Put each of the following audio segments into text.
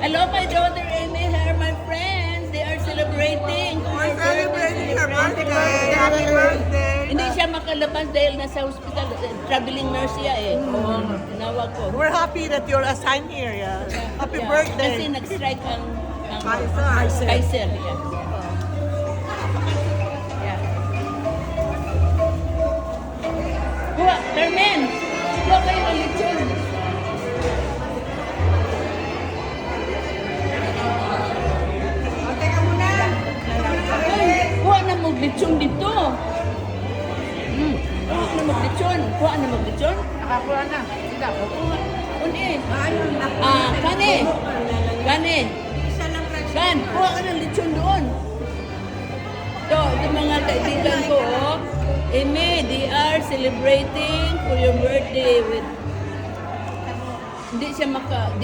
Hello, my daughter Amy here, my friends. They are celebrating. We're celebrating her birthday. Happy birthday. Hindi siya makalabas dahil nasa hospital. Traveling nurse siya eh. Tinawag ko. We're happy that you're assigned here. Yeah. Happy Yeah. birthday. Kasi nag-strike ang Kaiser. Kaiser. Yeah. Yeah. Kuha, Carmen! Kuha kayo ng lechon. Ay, kuha na mag-lechon dito. Kuha na mag-lechon. Kuha na mag-lechon. Nakakuha na. Sila, kukuha. Uni. Kani. Kani. Kan, kuha ka ng lechon doon. Ito mga kaibigan ko, oh. Eme, they are celebrating for your birthday with... Di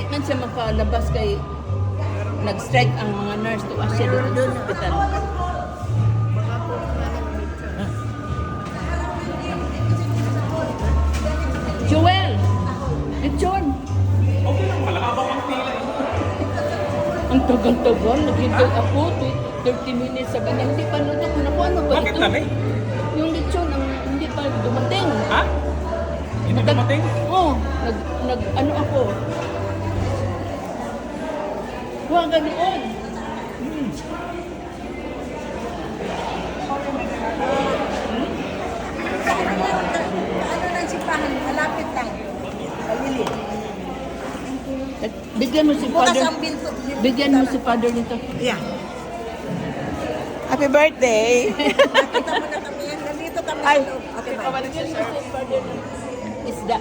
man siya makalabas kay... Nag-strike ang mga nurse to asya doon sa hospital. Joel! Lechon! Okay lang pala, habang ang pila. Ang tagal-tagal, naghintay ako, 30 minutes sa ganyan. Hindi pa luto ko na ano ba Bakit ito? lamig? Yung lechon, hindi pa dumating. Ha? Hindi dumating? Oo, ano ako. Huwag ganoon. Ano ng sipahan? Malapit lang. Malili. Bigyan mo si Bukas father. ang binto. Bigyan mo si father nito. Yeah. Happy birthday. Nakita mo na kami yan. Nandito kami. Ay. Okay, bye. Bigyan mo si father ng isda.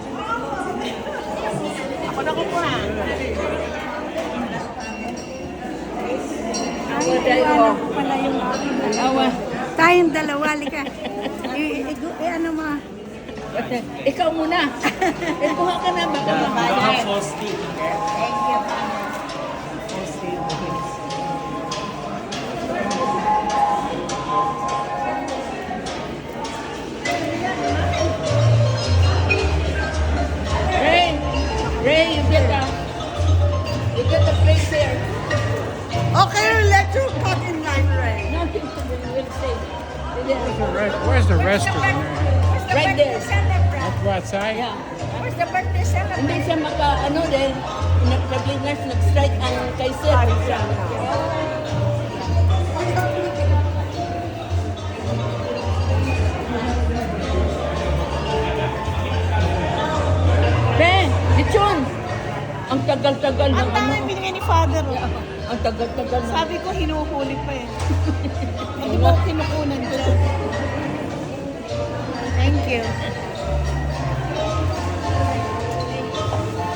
Ako na kukuha. Pala yung Awa. tayong dalawa, lika. Ano mo? Ikaw muna. Kuha ka na. Baka mamaya. Frosty. Ray, you get the place there. Okay, we'll let you cut in line, Ray. Nothing to do, we'll say. Where's the restaurant? Right there. Up outside? Yeah. Where's the birthday celebrant? Hindi siya ano dahil traveling nurse nag-strike ang Kaiser. Ben, lechon! Ang tagal-tagal ng Ang dami ano. binigay ni Father. Ang tagal-tagal ng... Sabi ko, hinuhuli pa eh. Hindi mo kinukunan dyan. Thank you.